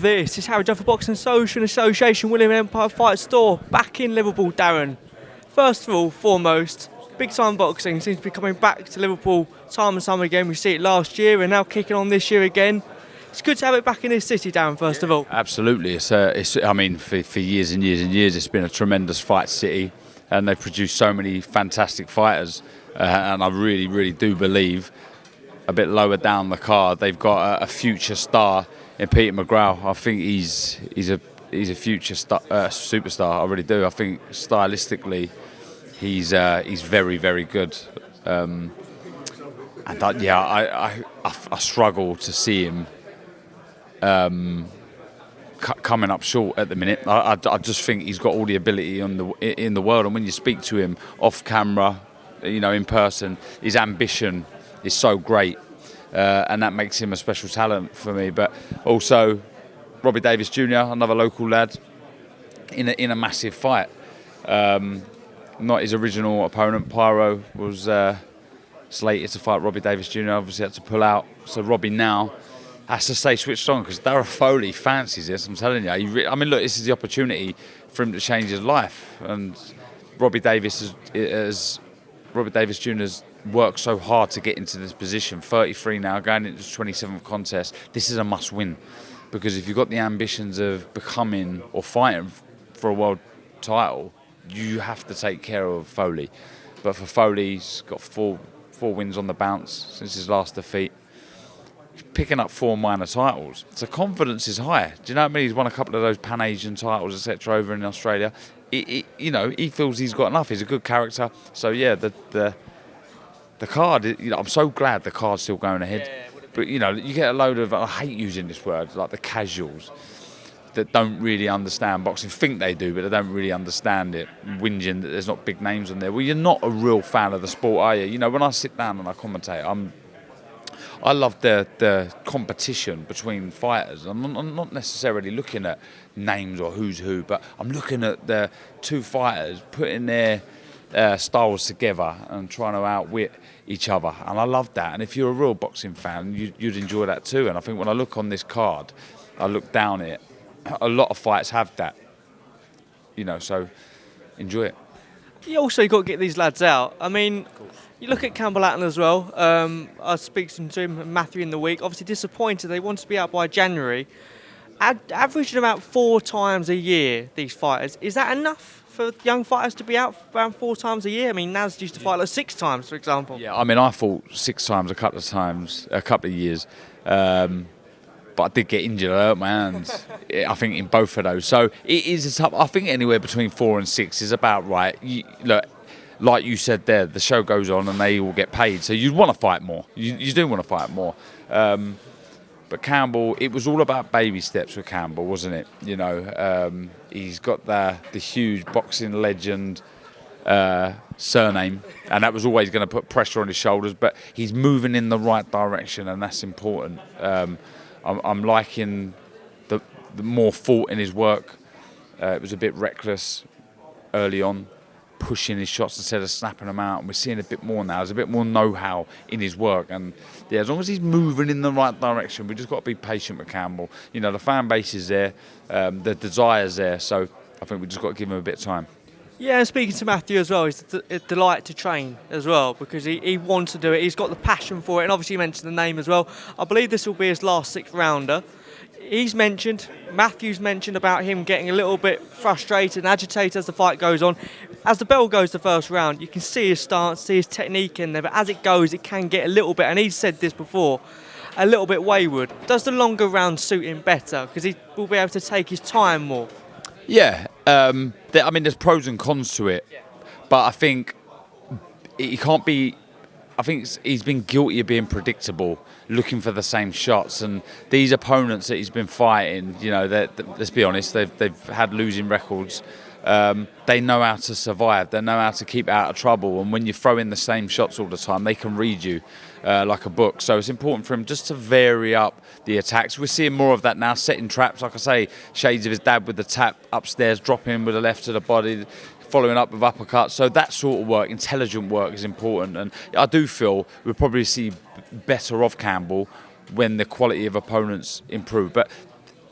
This is Harry Judd for Boxing Social Association William Empire Fight Store, back in Liverpool, Darren. First of all, foremost, big time boxing seems to be coming back to Liverpool time and time again. We see it last year and now kicking on this year again. It's good to have it back in this city, Darren, first of all. Absolutely. I mean, for years and years and years, it's been a tremendous fight city, and they've produced so many fantastic fighters. And I really, really do believe, a bit lower down the card, they've got a future star in Peter McGrail. I think he's a future superstar. I really do. I think stylistically, he's very, very good. And I struggle to see him coming up short at the minute. I just think he's got all the ability in the world. And when you speak to him off camera, in person, his ambition is so great. And that makes him a special talent for me. But also, Robbie Davies Jr., another local lad, in a massive fight. Not his original opponent. Pyro was slated to fight Robbie Davies Jr., obviously had to pull out. So Robbie now has to stay switched on, because Darren Foley fancies this, I'm telling you. Look, this is the opportunity for him to change his life. And Robbie Davies Jr.'s worked so hard to get into this position. 33 now, going into the 27th contest. This is a must-win, because if you've got the ambitions of becoming or fighting for a world title, you have to take care of Foley. But for Foley, he's got four wins on the bounce since his last defeat. He's picking up 4 minor titles. So confidence is high. Do you know what I mean? He's won a couple of those Pan-Asian titles, etc., over in Australia. He feels he's got enough. He's a good character. So yeah, the card, I'm so glad the card's still going ahead. But you get a load of, I hate using this word, like the casuals that don't really understand boxing, think they do, but they don't really understand it, whinging that there's not big names on there. Well, you're not a real fan of the sport, are you? When I sit down and I commentate, I love the competition between fighters. I'm not necessarily looking at names or who's who, but I'm looking at the two fighters putting their styles together and trying to outwit each other, and I love that. And if you're a real boxing fan, you'd enjoy that too. And I think when I look on this card, I look down it, a lot of fights have that, so enjoy it. You also got to get these lads out. I mean, you look at Campbell Hatton as well. I speak to him and Matthew in the week. Obviously disappointed. They want to be out by January. Averaging about 4 times a year, these fighters. Is that enough for young fighters to be out around 4 times a year? I mean, Naz used to fight like 6 times, for example. Yeah, I fought 6 times a couple of years. But I did get injured. I hurt my hands, I think, in both of those. So it is a tough. I think anywhere between 4 and 6 is about right. Look, like you said there, the show goes on and they all get paid. So you want to fight more. You do want to fight more. But Campbell, it was all about baby steps with Campbell, wasn't it? He's got the huge boxing legend surname, and that was always going to put pressure on his shoulders. But he's moving in the right direction, and that's important. I'm liking the more thought in his work. It was a bit reckless early on, pushing his shots instead of snapping them out. And we're seeing a bit more now. There's a bit more know-how in his work. And yeah, as long as he's moving in the right direction, we just got to be patient with Campbell. The fan base is there, the desire's there. So I think we just got to give him a bit of time. Yeah, and speaking to Matthew as well, it's a delight to train as well, because he wants to do it. He's got the passion for it, and obviously you mentioned the name as well. I believe this will be his last 6th rounder. Matthew's mentioned about him getting a little bit frustrated and agitated as the fight goes on. As the bell goes the first round, you can see his stance, see his technique in there, but as it goes, it can get a little bit, and he's said this before, a little bit wayward. Does the longer round suit him better, because he will be able to take his time more? Yeah, there's pros and cons to it, but I think he can't be. I think he's been guilty of being predictable, looking for the same shots, and these opponents that he's been fighting, let's be honest, they've had losing records. They know how to survive. They know how to keep out of trouble, and when you throw in the same shots all the time, they can read you like a book. So it's important for him just to vary up the attacks. We're seeing more of that now, setting traps, like I say, shades of his dad with the tap upstairs, dropping with the left to the body, following up with uppercuts. So that sort of work, intelligent work, is important. And I do feel we'll probably see better of Campbell when the quality of opponents improve. But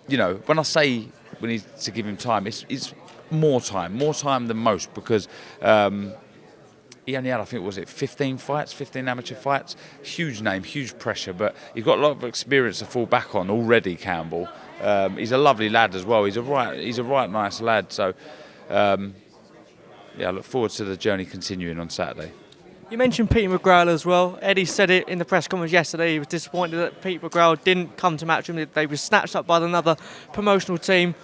when I say we need to give him time, it's more time than most, because he only had, I think, 15 amateur fights. Huge name, huge pressure, but he's got a lot of experience to fall back on already, Campbell. He's a lovely lad as well. He's a right nice lad. So, I look forward to the journey continuing on Saturday. You mentioned Peter McGrail as well. Eddie said it in the press conference yesterday. He was disappointed that Peter McGrail didn't come to Matchroom. They were snatched up by another promotional team.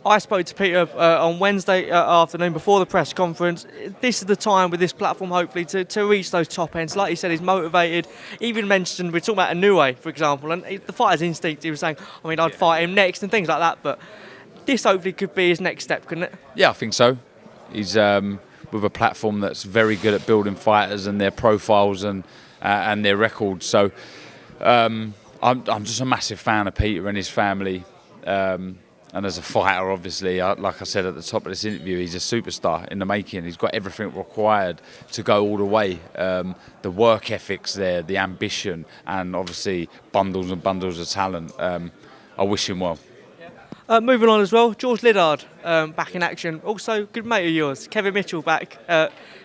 I spoke to Peter on Wednesday afternoon before the press conference. This is the time with this platform, hopefully, to reach those top ends. Like he said, he's motivated. He even mentioned, we're talking about Inoue, for example, and the fighter's instinct, he was saying, I'd fight him next and things like that. But this hopefully could be his next step, couldn't it? Yeah, I think so. He's with a platform that's very good at building fighters and their profiles and their records. So I'm just a massive fan of Peter and his family. And as a fighter, obviously, like I said at the top of this interview, he's a superstar in the making. He's got everything required to go all the way. The work ethic's there, the ambition, and obviously bundles and bundles of talent. I wish him well. Moving on as well, George Liddard back in action. Also, good mate of yours, Kevin Mitchell back.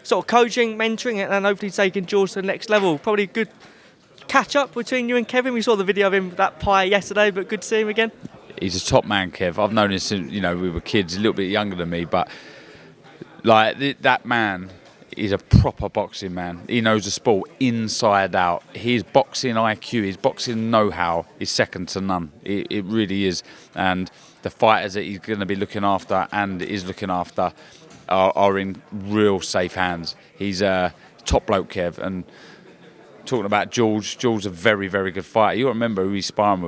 Sort of coaching, mentoring, and hopefully taking George to the next level. Probably good catch up between you and Kevin. We saw the video of him with that pie yesterday, but good to see him again. He's a top man, Kev. I've known him since we were kids, a little bit younger than me, but that man is a proper boxing man. He knows the sport inside out. His boxing IQ, his boxing know-how is second to none. It really is. And the fighters that he's going to be looking after and is looking after are in real safe hands. He's a top bloke, Kev. And talking about George's a very, very good fighter. You remember who he's sparring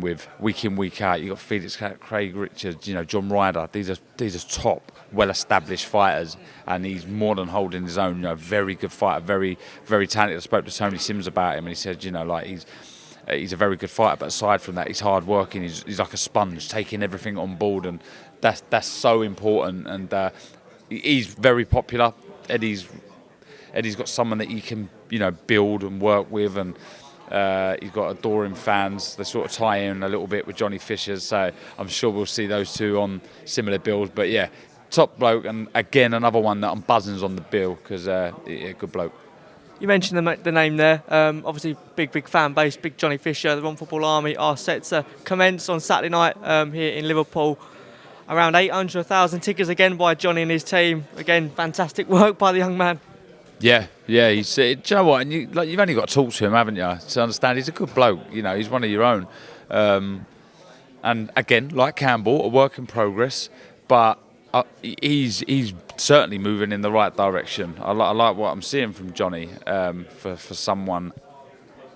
with week in, week out. You got Felix, Craig Richards, John Ryder. These are top, well-established fighters, and he's more than holding his own. Very good fighter, very, very talented. I spoke to Tony Sims about him, and he said, he's a very good fighter. But aside from that, he's hard working. He's like a sponge, taking everything on board, and that's so important. And he's very popular. Eddie's got someone that he can build and work with, and he's got adoring fans. They sort of tie in a little bit with Johnny Fisher, so I'm sure we'll see those two on similar bills. But yeah, top bloke, and again another one that I'm buzzing on the bill because good bloke. You mentioned the name there. Obviously, big fan base, big Johnny Fisher. The Ron Football Army are set to commence on Saturday night here in Liverpool. Around 800,000 tickets again by Johnny and his team. Again, fantastic work by the young man. Yeah. Do you know what? And you've only got to talk to him, haven't you, to understand he's a good bloke. He's one of your own. And again, like Campbell, a work in progress, but he's certainly moving in the right direction. I like what I'm seeing from Johnny for someone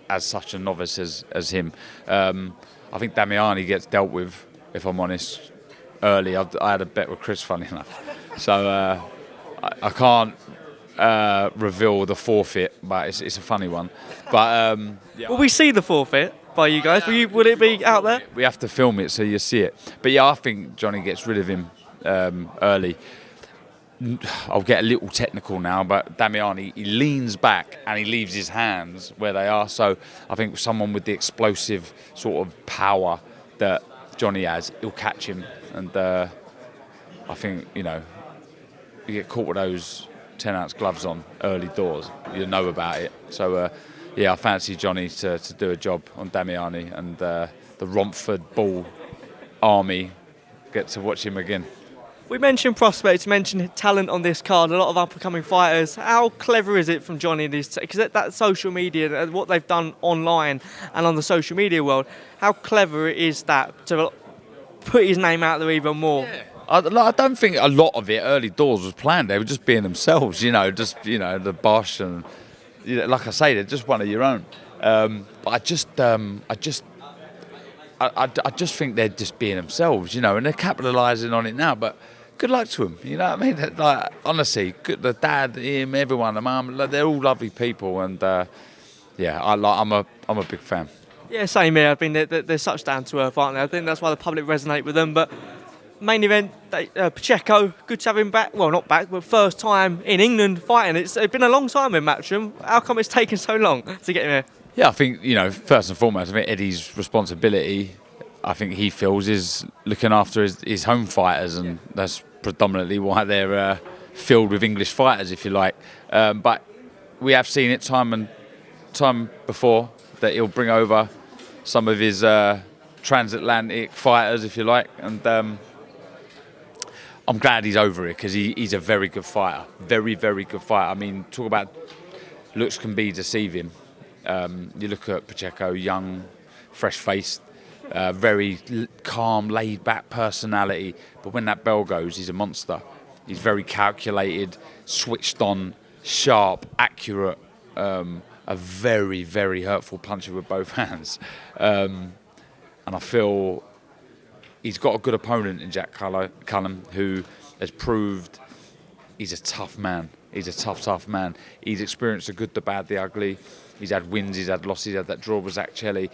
as such a novice as him. I think Damiani gets dealt with, if I'm honest, early. I had a bet with Chris, funny enough. So I can't reveal the forfeit, but it's a funny one. But will we see the forfeit by you guys? Will it be out there? We have to film it so you see it. But yeah, I think Johnny gets rid of him early. I'll get a little technical now, but Damiani, he leans back and he leaves his hands where they are. So I think someone with the explosive sort of power that Johnny has, he'll catch him. And I think, you get caught with those 10-ounce gloves on early doors, you know about it. So I fancy Johnny to do a job on Damiani, and the Romford Ball Army get to watch him again. We mentioned prospects, mentioned talent on this card, a lot of up-and-coming fighters. How clever is it from Johnny and his, because that social media and what they've done online and on the social media world, how clever is that to put his name out there even more? Yeah. I don't think a lot of it early doors was planned. They were just being themselves, the Bosch, and like I say, they're just one of your own. But I just think they're just being themselves, and they're capitalising on it now. But good luck to them, you know what I mean? Like, honestly, the dad, him, everyone, the mum, they're all lovely people, and I'm a big fan. Yeah, same here. I mean, they're such down to earth, aren't they? I think that's why the public resonate with them. But main event, Pacheco, good to have him back. Well, not back, but first time in England fighting. It's been a long time in Matchroom. How come it's taken so long to get him here? Yeah, I think, first and foremost, I think Eddie's responsibility I think he feels is looking after his home fighters, and that's predominantly why they're filled with English fighters, if you like. But we have seen it time before that he'll bring over some of his transatlantic fighters, if you like, and I'm glad he's over it because he's a very good fighter, very, very good fighter. I mean, talk about looks can be deceiving. You look at Pacheco, young, fresh-faced, very calm, laid-back personality, but when that bell goes, he's a monster. He's very calculated, switched on, sharp, accurate, a very, very hurtful puncher with both hands. And I feel he's got a good opponent in Jack Cullen, who has proved he's a tough man. He's a tough man. He's experienced the good, the bad, the ugly. He's had wins, he's had losses, he's had that draw with Chantelle.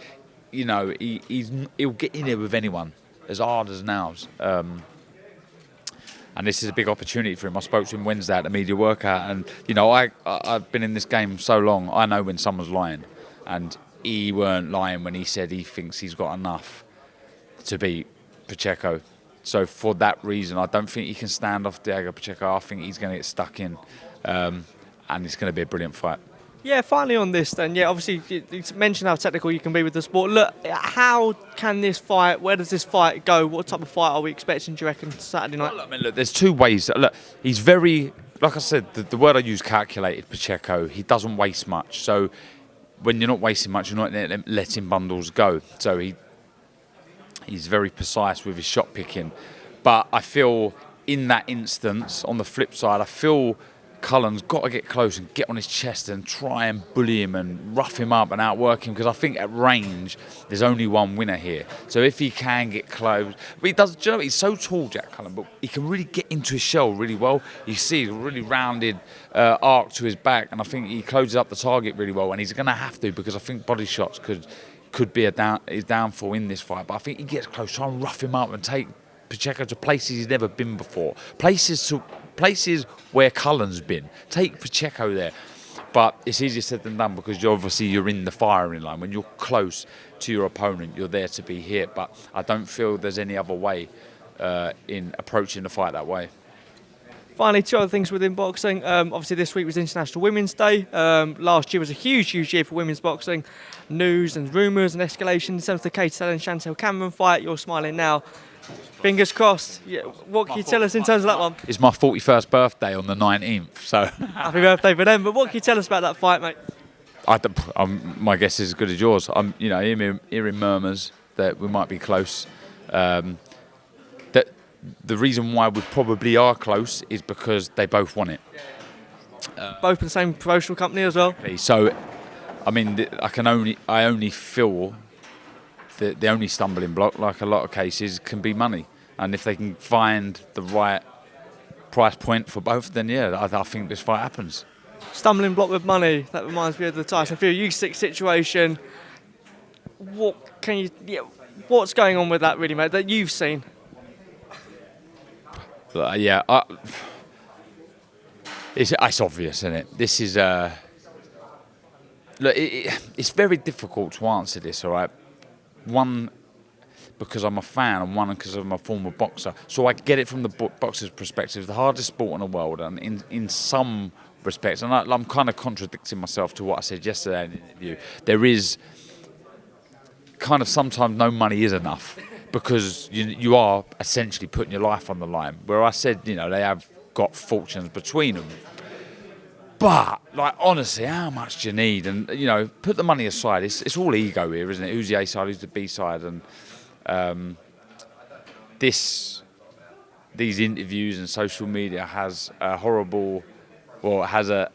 You know, he'll get in there with anyone, as hard as nails. And this is a big opportunity for him. I spoke to him Wednesday at the media workout, and you know, I've been in this game so long. I know when someone's lying, and he weren't lying when he said he thinks he's got enough to beat Pacheco. So for that reason, I don't think he can stand off Diego Pacheco. I think he's going to get stuck in, and it's going to be a brilliant fight. Yeah, finally on this then. Yeah, obviously you mentioned how technical you can be with the sport. Look, how can this fight, where does this fight go? What type of fight are we expecting, do you reckon, Saturday night? Well, I mean, look, there's two ways. Look, he's very, like I said, the word I use, calculated, Pacheco. He doesn't waste much. So when you're not wasting much, you're not letting bundles go. So he's very precise with his shot picking. But I feel in that instance, on the flip side, I feel Cullen's got to get close and get on his chest and try and bully him and rough him up and outwork him, because I think at range there's only one winner here. So if he can get close, but he does. Do you know, he's so tall, Jack Cullen, but he can really get into his shell really well. You see a really rounded arc to his back, and I think he closes up the target really well. And he's going to have to, because I think body shots could be his downfall in this fight. But I think he gets close, try and rough him up and take Pacheco to places he's never been before, places where Cullen's been. Take Pacheco there. But it's easier said than done, because you're in the firing line. When you're close to your opponent, you're there to be hit. But I don't feel there's any other way in approaching the fight that way. Finally, two other things within boxing. Obviously, this week was International Women's Day. Last year was a huge year for women's boxing. News and rumours and escalation in terms of the Chantelle and Chantelle Cameron fight. You're smiling now. Fingers crossed. Yeah, what can you tell us in terms of that one? It's my 41st birthday on the 19th, so happy birthday for them. But what can you tell us about that fight, mate? My guess is as good as yours. I'm, hearing murmurs that we might be close. That the reason why we probably are close is because they both want it. Both in the same promotional company as well. So, I mean, I only feel the only stumbling block, like a lot of cases, can be money. And if they can find the right price point for both, then yeah, I think this fight happens. Stumbling block with money, that reminds me of the Tyson Fury Usyk situation. What's going on with that, really, mate, that you've seen? It's obvious, isn't it? This is look, it's very difficult to answer this, all right? One, because I'm a fan, and one, because I'm a former boxer. So I get it from the boxer's perspective. The hardest sport in the world, and in some respects, and I'm kind of contradicting myself to what I said yesterday in the interview, there is kind of sometimes no money is enough, because you are essentially putting your life on the line. Where I said, they have got fortunes between them. But, honestly, how much do you need? And, put the money aside. It's all ego here, isn't it? Who's the A side, who's the B side? And these interviews and social media has a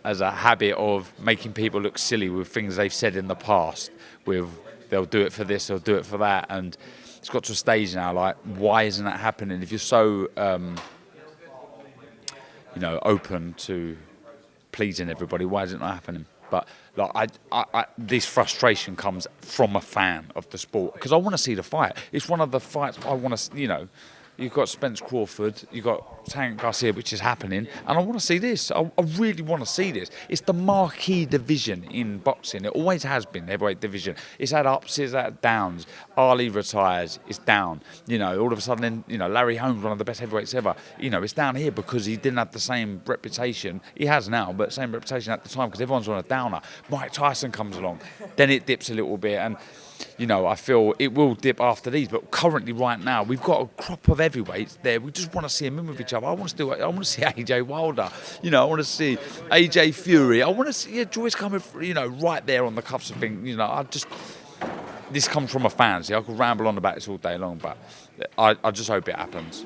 has a habit of making people look silly with things they've said in the past. With they'll do it for this, they'll do it for that. And it's got to a stage now, why isn't that happening? If you're so, open to pleasing everybody, why is it not happening? But this frustration comes from a fan of the sport, because I want to see the fight. It's one of the fights I want to, you've got Spence Crawford, you've got Tank Garcia, which is happening, and I want to see this. I really want to see this. It's the marquee division in boxing. It always has been, the heavyweight division. It's had ups, it's had downs. Ali retires, it's down. You know, all of a sudden, you know, Larry Holmes, one of the best heavyweights ever, you know, it's down here because he didn't have the same reputation. He has now, but same reputation at the time because everyone's on a downer. Mike Tyson comes along, then it dips a little bit, and you know, I feel it will dip after these, but currently, right now, we've got a crop of heavyweights there. We just want to see them in with each other. I want to see AJ Wilder. You know, I want to see AJ Fury. I want to see Joyce coming, you know, right there on the cuffs of things. You know, this comes from a fan. See, I could ramble on about this all day long, but I just hope it happens.